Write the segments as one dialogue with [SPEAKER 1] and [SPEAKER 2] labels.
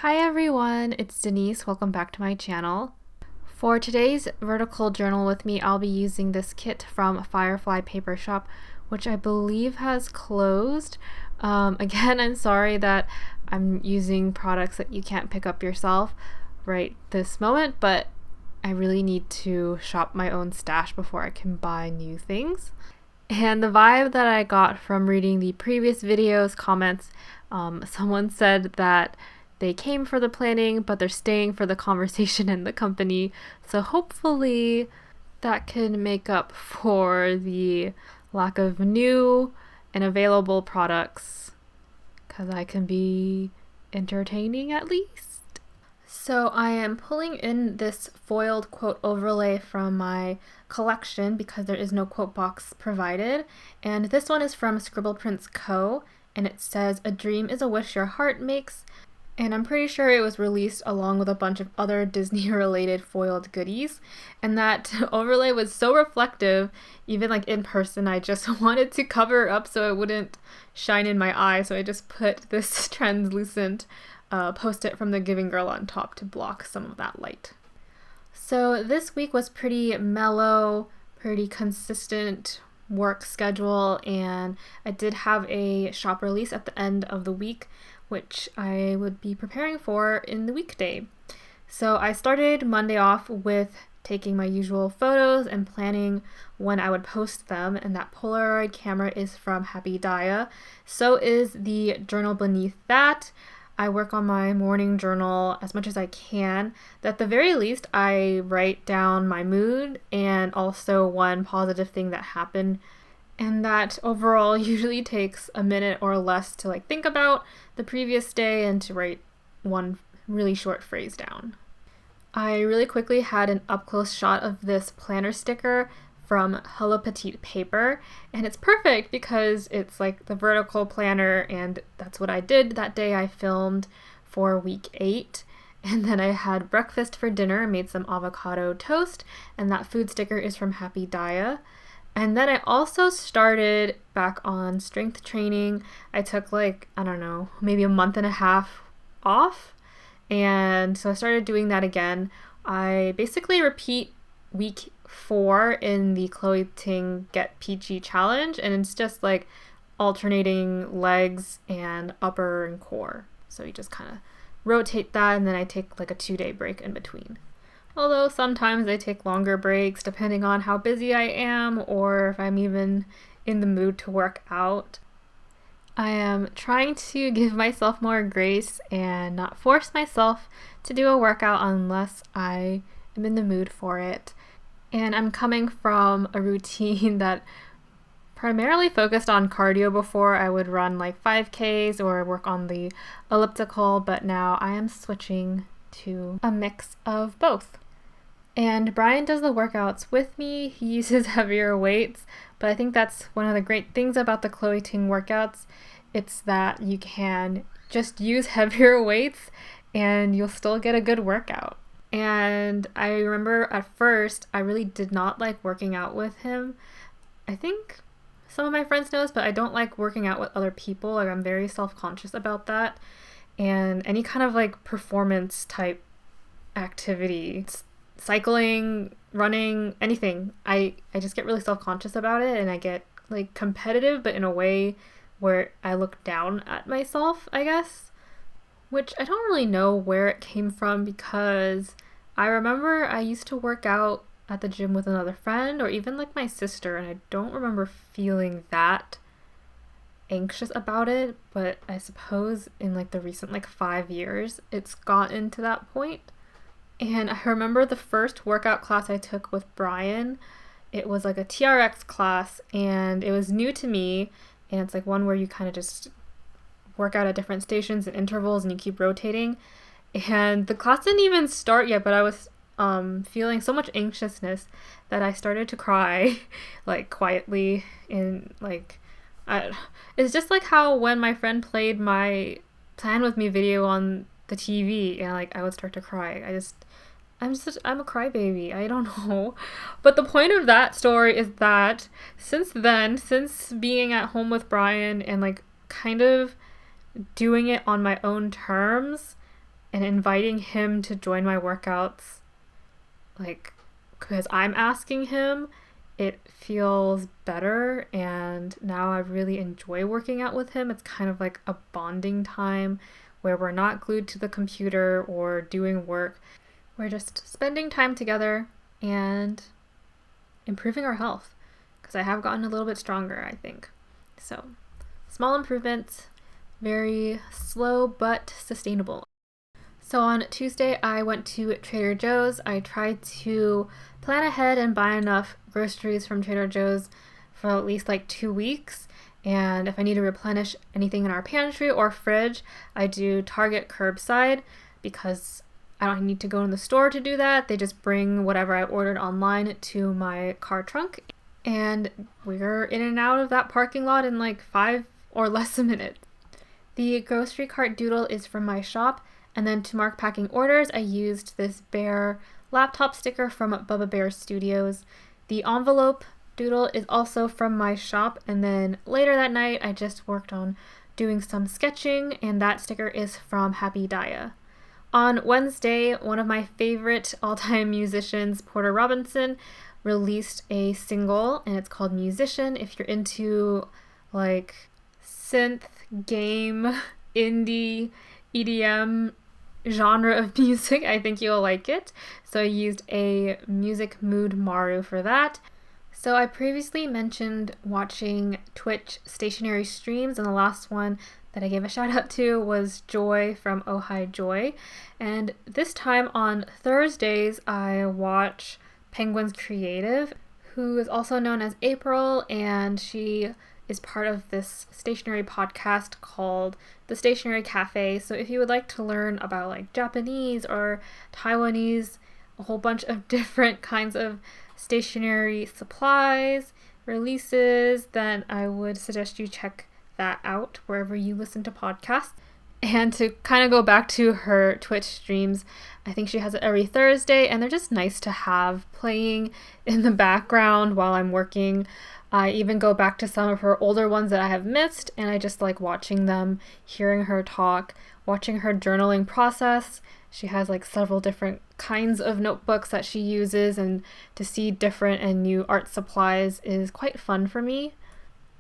[SPEAKER 1] Hi everyone, it's Denise. Welcome back to my channel. For today's vertical journal with me, I'll be using this kit from Firefly Paper Shop, which I believe has closed. Again, I'm sorry that I'm using products that you can't pick up yourself right this moment, but I really need to shop my own stash before I can buy new things. And the vibe that I got from reading the previous videos, comments, someone said that they came for the planning, but they're staying for the conversation and the company. So hopefully that can make up for the lack of new and available products, because I can be entertaining at least. So I am pulling in this foiled quote overlay from my collection because there is no quote box provided. And this one is from Scribble Prints Co. And it says, "A dream is a wish your heart makes." And I'm pretty sure it was released along with a bunch of other Disney-related foiled goodies. And that overlay was so reflective, even like in person, I just wanted to cover it up so it wouldn't shine in my eye. So I just put this translucent post-it from the Giving Girl on top to block some of that light. So this week was pretty mellow, pretty consistent work schedule, and I did have a shop release at the end of the week, which I would be preparing for in the weekday. So I started Monday off with taking my usual photos and planning when I would post them, and that Polaroid camera is from Happy Daya. So is the journal beneath that. I work on my morning journal as much as I can. At the very least, I write down my mood and also one positive thing that happened. And that overall usually takes a minute or less to think about the previous day and to write one really short phrase down. I really quickly had an up-close shot of this planner sticker from Hello Petite Paper, and it's perfect because it's like the vertical planner, and that's what I did that day. I filmed for week 8, and then I had breakfast for dinner, made some avocado toast, and that food sticker is from Happy Daya. And then I also started back on strength training. I took maybe a month and a half off. And so I started doing that again. I basically repeat week 4 in the Chloe Ting Get Peachy challenge. And it's just alternating legs and upper and core. So you just kind of rotate that, and then I take a 2-day break in between. Although sometimes I take longer breaks depending on how busy I am or if I'm even in the mood to work out. I am trying to give myself more grace and not force myself to do a workout unless I am in the mood for it. And I'm coming from a routine that primarily focused on cardio. Before I would run 5Ks or work on the elliptical, but now I am switching to a mix of both. And Brian does the workouts with me. He uses heavier weights, but I think that's one of the great things about the Chloe Ting workouts. It's that you can just use heavier weights and you'll still get a good workout. And I remember at first, I really did not like working out with him. I think some of my friends know this, but I don't like working out with other people. I'm very self-conscious about that. And any kind of performance type activity, cycling, running, anything, I just get really self-conscious about it, and I get competitive, but in a way where I look down at myself, I guess, which I don't really know where it came from, because I remember I used to work out at the gym with another friend or even my sister, and I don't remember feeling that anxious about it, but I suppose in the recent 5 years it's gotten to that point. And I remember the first workout class I took with Brian, it was a TRX class, and it was new to me, and it's one where you kind of just work out at different stations and intervals and you keep rotating. And the class didn't even start yet, but I was feeling so much anxiousness that I started to cry quietly in it's just how when my friend played my Plan With Me video on the TV and I would start to cry. I'm a crybaby. I don't know. But the point of that story is that since then, since being at home with Brian and kind of doing it on my own terms and inviting him to join my workouts, like, because I'm asking him, it feels better, and now I really enjoy working out with him. It's kind of like a bonding time where we're not glued to the computer or doing work. We're just spending time together and improving our health, because I have gotten a little bit stronger, I think. So, small improvements, very slow but sustainable. So on Tuesday, I went to Trader Joe's. I tried to plan ahead and buy enough groceries from Trader Joe's for at least like 2 weeks. And if I need to replenish anything in our pantry or fridge, I do Target curbside, because I don't need to go in the store to do that. They just bring whatever I ordered online to my car trunk. And we're in and out of that parking lot in like 5 or less minutes. The grocery cart doodle is from my shop. And then to mark packing orders, I used this bear laptop sticker from Bubba Bear Studios. The envelope doodle is also from my shop. And then later that night, I just worked on doing some sketching, and that sticker is from Happy Dia. On Wednesday, one of my favorite all-time musicians, Porter Robinson, released a single, and it's called Musician. If you're into like synth, game, indie, EDM genre of music, I think you'll like it. So I used a Music Mood Maru for that. So I previously mentioned watching Twitch stationery streams, and the last one that I gave a shout out to was Joy from ohaijoy. And this time on Thursdays, I watch Penguin's Creative, who is also known as April, and she is part of this stationery podcast called The Stationery Cafe. So if you would like to learn about like Japanese or Taiwanese, a whole bunch of different kinds of stationery supplies, releases, then I would suggest you check that out wherever you listen to podcasts. And to kind of go back to her Twitch streams, I think she has it every Thursday, and they're just nice to have playing in the background while I'm working. I even go back to some of her older ones that I have missed, and I just like watching them, hearing her talk, watching her journaling process. She has like several different kinds of notebooks that she uses, and to see different and new art supplies is quite fun for me.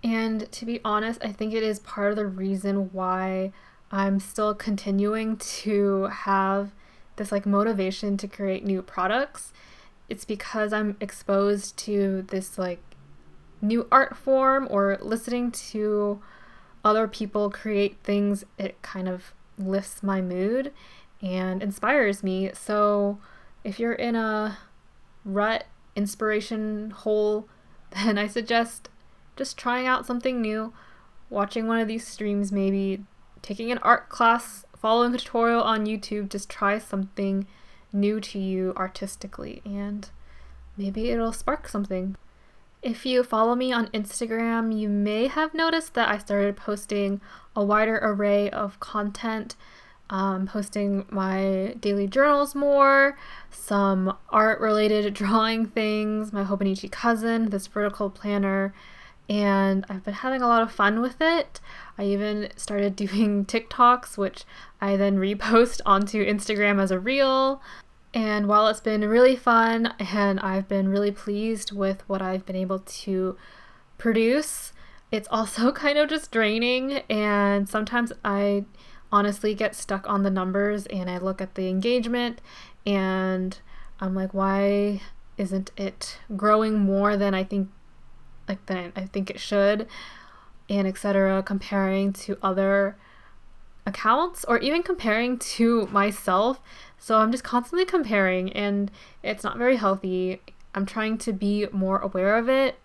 [SPEAKER 1] And to be honest, I think it is part of the reason why I'm still continuing to have this like motivation to create new products. It's because I'm exposed to this like new art form, or listening to other people create things. It kind of lifts my mood and inspires me. So if you're in a rut inspiration hole, then I suggest just trying out something new, watching one of these streams, maybe taking an art class, following a tutorial on YouTube. Just try something new to you artistically, and maybe it'll spark something. If you follow me on Instagram, you may have noticed that I started posting a wider array of content, posting my daily journals more, some art-related drawing things, my Hobonichi cousin, this vertical planner, and I've been having a lot of fun with it. I even started doing TikToks, which I then repost onto Instagram as a reel. And while it's been really fun and I've been really pleased with what I've been able to produce, it's also kind of just draining, and sometimes I honestly get stuck on the numbers and I look at the engagement and I'm like, why isn't it growing more than I think it should, and etc., comparing to other accounts or even comparing to myself. So I'm just constantly comparing, and it's not very healthy. I'm trying to be more aware of it,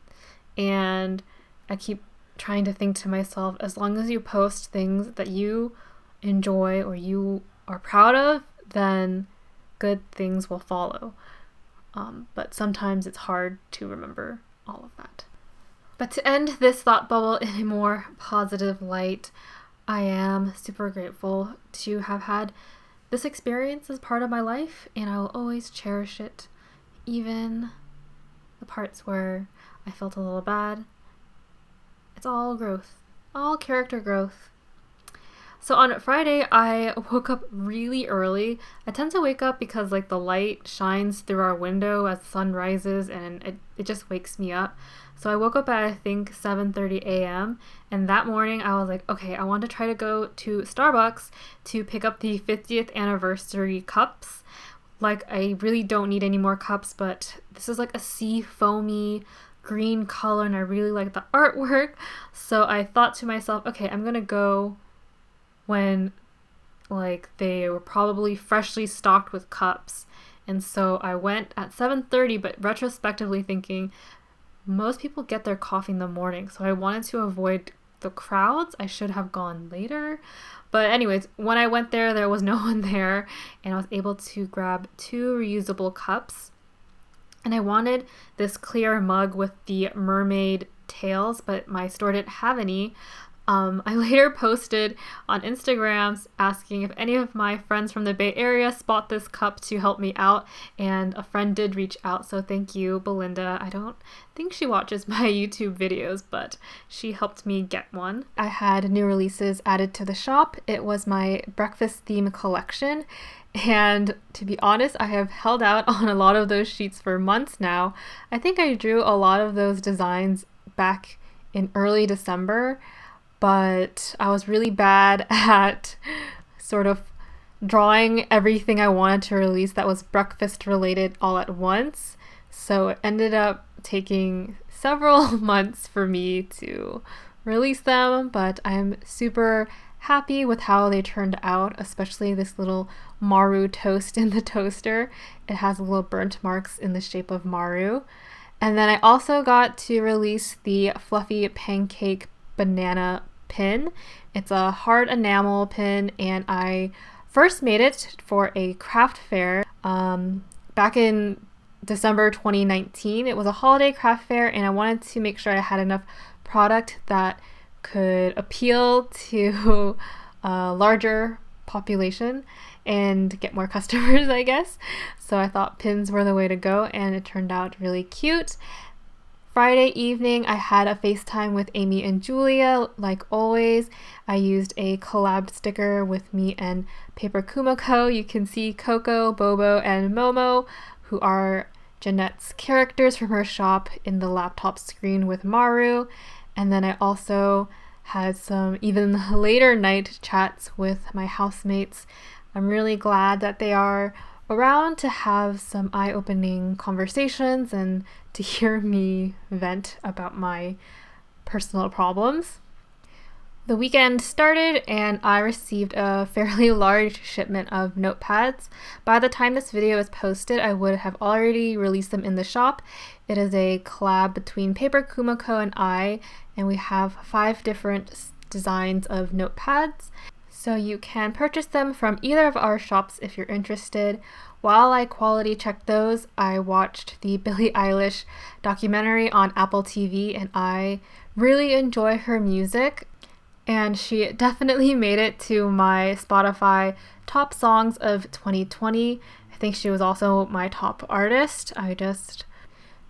[SPEAKER 1] and I keep trying to think to myself, as long as you post things that you enjoy or you are proud of, then good things will follow. But sometimes it's hard to remember all of that. But to end this thought bubble in a more positive light, I am super grateful to have had this experience as part of my life, and I will always cherish it, even the parts where I felt a little bad. It's all growth, all character growth. So on Friday, I woke up really early. I tend to wake up because like the light shines through our window as the sun rises and it just wakes me up. So I woke up at I think 7:30 a.m. and that morning I was like, okay, I want to try to go to Starbucks to pick up the 50th anniversary cups. Like I really don't need any more cups, but this is like a sea foamy green color and I really like the artwork. So I thought to myself, okay, I'm gonna go when like they were probably freshly stocked with cups. And so I went at 7:30, but retrospectively thinking most people get their coffee in the morning, so I wanted to avoid the crowds. I should have gone later. But anyways, when I went there was no one there and I was able to grab 2 reusable cups. And I wanted this clear mug with the mermaid tails, but my store didn't have any. I later posted on Instagram asking if any of my friends from the Bay Area spot this cup to help me out, and a friend did reach out, so thank you, Belinda. I don't think she watches my YouTube videos, but she helped me get one. I had new releases added to the shop. It was my breakfast theme collection, and to be honest, I have held out on a lot of those sheets for months now. I think I drew a lot of those designs back in early December, but I was really bad at sort of drawing everything I wanted to release that was breakfast related all at once. So it ended up taking several months for me to release them, but I'm super happy with how they turned out, especially this little Maru toast in the toaster. It has little burnt marks in the shape of Maru. And then I also got to release the fluffy pancake banana pin. It's a hard enamel pin and I first made it for a craft fair back in December 2019. It was a holiday craft fair and I wanted to make sure I had enough product that could appeal to a larger population and get more customers, I guess. So I thought pins were the way to go and it turned out really cute. Friday evening, I had a FaceTime with Amy and Julia. Like always, I used a collab sticker with me and Paper Kumiko. You can see Coco, Bobo, and Momo, who are Jeanette's characters from her shop, in the laptop screen with Maru. And then I also had some even later night chats with my housemates. I'm really glad that they are around to have some eye-opening conversations and to hear me vent about my personal problems. The weekend started and I received a fairly large shipment of notepads. By the time this video is posted, I would have already released them in the shop. It is a collab between Paper Kumiko and I, and we have 5 different designs of notepads. So you can purchase them from either of our shops if you're interested. While I quality checked those, I watched the Billie Eilish documentary on Apple TV and I really enjoy her music. And she definitely made it to my Spotify top songs of 2020. I think she was also my top artist. I just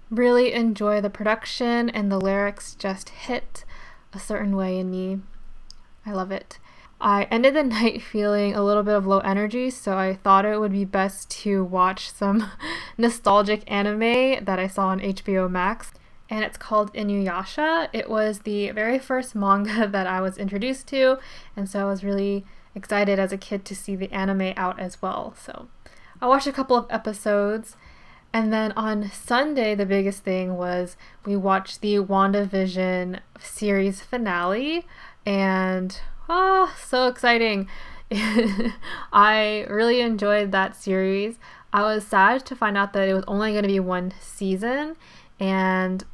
[SPEAKER 1] really enjoy the production and the lyrics just hit a certain way in me. I love it. I ended the night feeling a little bit of low energy, so I thought it would be best to watch some nostalgic anime that I saw on HBO Max, and it's called Inuyasha. It was the very first manga that I was introduced to, and so I was really excited as a kid to see the anime out as well. So I watched a couple of episodes, and then on Sunday, the biggest thing was we watched the WandaVision series finale, and so exciting. I really enjoyed that series. I was sad to find out that it was only going to be 1 season, and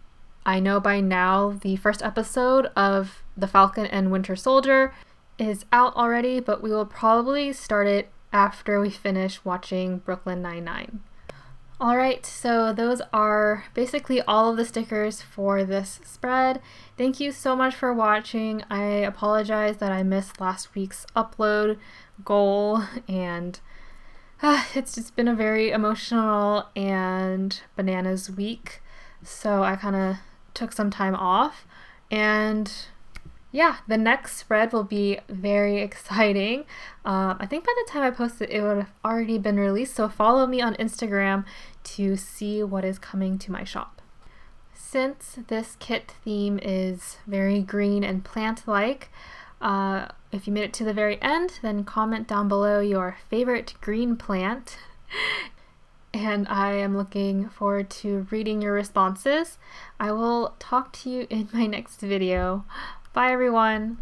[SPEAKER 1] I know by now the first episode of The Falcon and Winter Soldier is out already, but we will probably start it after we finish watching Brooklyn Nine-Nine. Alright, so those are basically all of the stickers for this spread. Thank you so much for watching. I apologize that I missed last week's upload goal, and it's just been a very emotional and bananas week, so I kind of took some time off, and yeah, the next spread will be very exciting. I think by the time I post it, it would have already been released, so follow me on Instagram to see what is coming to my shop. Since this kit theme is very green and plant-like, if you made it to the very end, then comment down below your favorite green plant. And I am looking forward to reading your responses. I will talk to you in my next video. Bye everyone!